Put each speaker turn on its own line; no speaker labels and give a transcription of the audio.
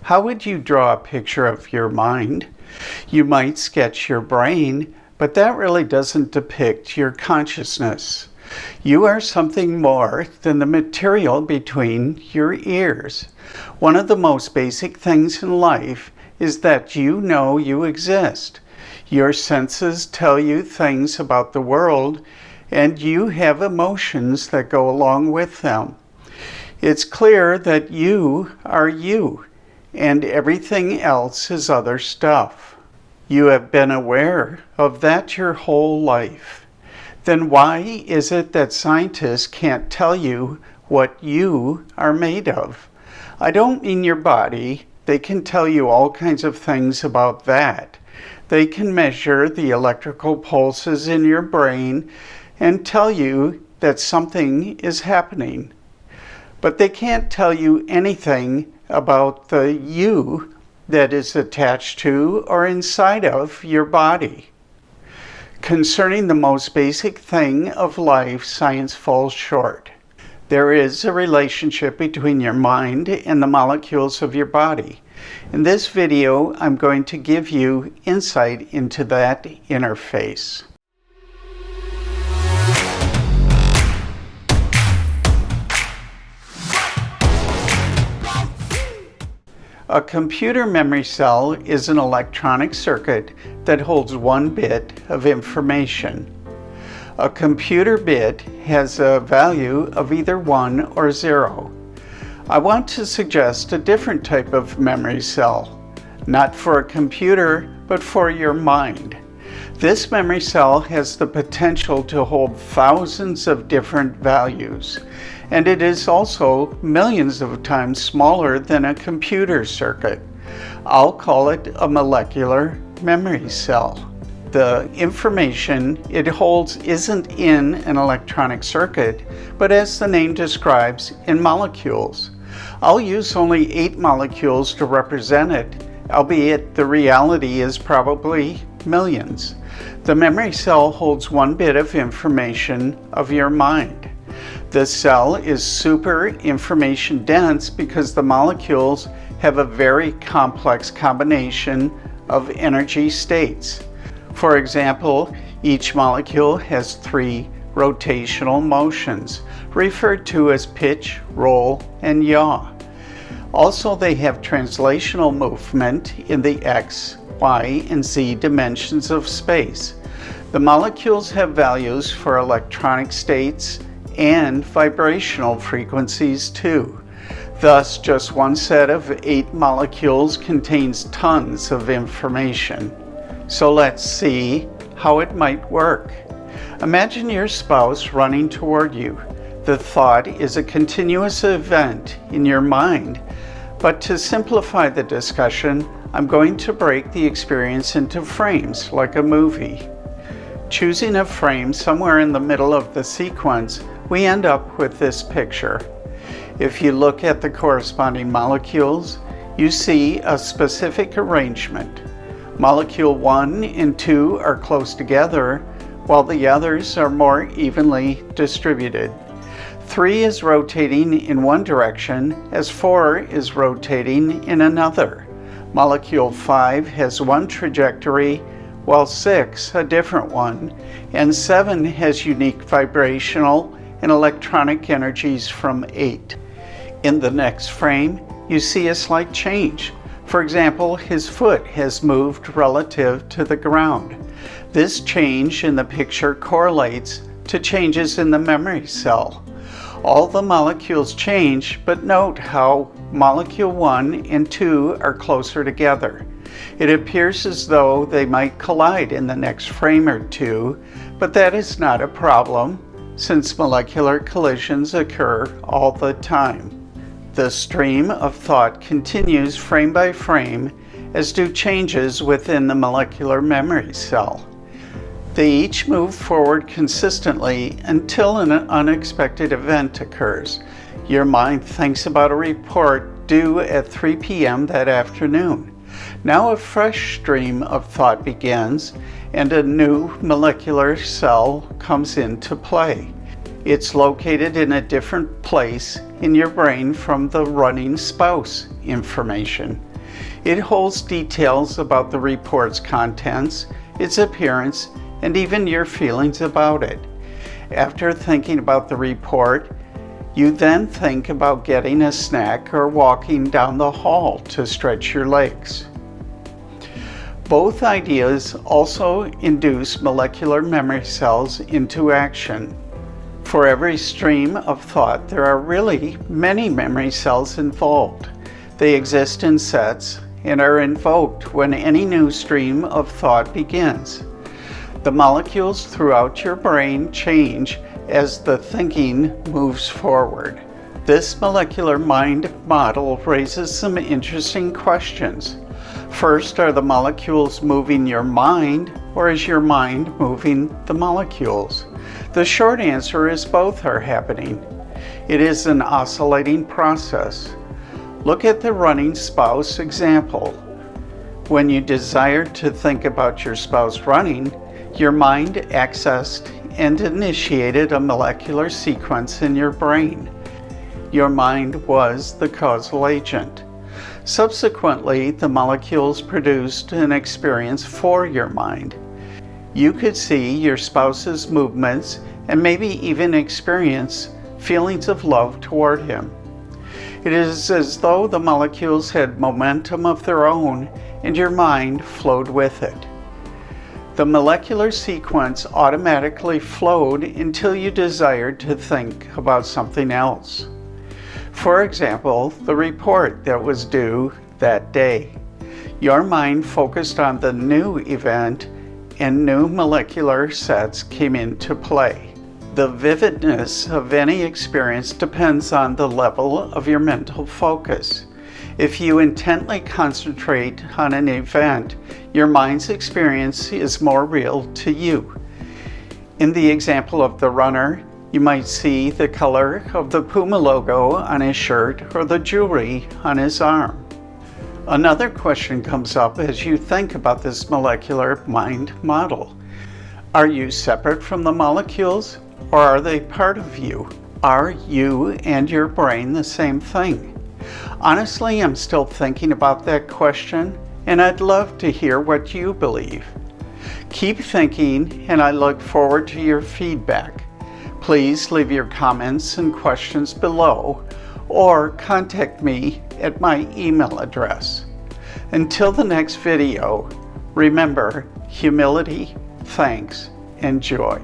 How would you draw a picture of your mind? You might sketch your brain, but that really doesn't depict your consciousness. You are something more than the material between your ears. One of the most basic things in life is that you know you exist. Your senses tell you things about the world, and you have emotions that go along with them. It's clear that you are you, and everything else is other stuff. You have been aware of that your whole life. Then why is it that scientists can't tell you what you are made of? I don't mean your body. They can tell you all kinds of things about that. They can measure the electrical pulses in your brain and tell you that something is happening. But they can't tell you anything about the you that is attached to or inside of your body. Concerning the most basic thing of life, science falls short. There is a relationship between your mind and the molecules of your body. In this video, I'm going to give you insight into that interface. A computer memory cell is an electronic circuit that holds one bit of information. A computer bit has a value of either 1 or 0. I want to suggest a different type of memory cell, not for a computer, but for your mind. This memory cell has the potential to hold thousands of different values, and it is also millions of times smaller than a computer circuit. I'll call it a molecular memory cell. The information it holds isn't in an electronic circuit, but as the name describes, in molecules. I'll use only 8 molecules to represent it, albeit the reality is probably millions. The memory cell holds one bit of information of your mind. The cell is super information dense because the molecules have a very complex combination of energy states. For example, each molecule has 3 rotational motions, referred to as pitch, roll, and yaw. Also, they have translational movement in the X, Y, and Z dimensions of space. The molecules have values for electronic states and vibrational frequencies too. Thus, just one set of 8 molecules contains tons of information. So let's see how it might work. Imagine your spouse running toward you. The thought is a continuous event in your mind, but to simplify the discussion, I'm going to break the experience into frames like a movie. Choosing a frame somewhere in the middle of the sequence, we end up with this picture. If you look at the corresponding molecules, you see a specific arrangement. Molecule 1 and 2 are close together, while the others are more evenly distributed. 3 is rotating in one direction, as 4 is rotating in another. Molecule 5 has one trajectory, while 6 a different one, and 7 has unique vibrational and electronic energies from 8. In the next frame, you see a slight change. For example, his foot has moved relative to the ground. This change in the picture correlates to changes in the memory cell. All the molecules change, but note how molecule 1 and 2 are closer together. It appears as though they might collide in the next frame or two, but that is not a problem, since molecular collisions occur all the time. The stream of thought continues frame by frame, as do changes within the molecular memory cell. They each move forward consistently until an unexpected event occurs. Your mind thinks about a report due at 3 p.m. that afternoon. Now a fresh stream of thought begins, and a new molecular cell comes into play. It's located in a different place in your brain from the running spouse information. It holds details about the report's contents, its appearance, and even your feelings about it. After thinking about the report, you then think about getting a snack or walking down the hall to stretch your legs. Both ideas also induce molecular memory cells into action. For every stream of thought, there are really many memory cells involved. They exist in sets and are invoked when any new stream of thought begins. The molecules throughout your brain change as the thinking moves forward. This molecular mind model raises some interesting questions. First, are the molecules moving your mind, or is your mind moving the molecules? The short answer is both are happening. It is an oscillating process. Look at the running spouse example. When you desired to think about your spouse running, your mind accessed and initiated a molecular sequence in your brain. Your mind was the causal agent. Subsequently, the molecules produced an experience for your mind. You could see your spouse's movements and maybe even experience feelings of love toward him. It is as though the molecules had momentum of their own and your mind flowed with it. The molecular sequence automatically flowed until you desired to think about something else. For example, the report that was due that day. Your mind focused on the new event and new molecular sets came into play. The vividness of any experience depends on the level of your mental focus. If you intently concentrate on an event, your mind's experience is more real to you. In the example of the runner, you might see the color of the Puma logo on his shirt or the jewelry on his arm. Another question comes up as you think about this molecular mind model. Are you separate from the molecules, or are they part of you? Are you and your brain the same thing? Honestly, I'm still thinking about that question, and I'd love to hear what you believe. Keep thinking, and I look forward to your feedback. Please leave your comments and questions below, or contact me at my email address. Until the next video, remember humility, thanks, and joy.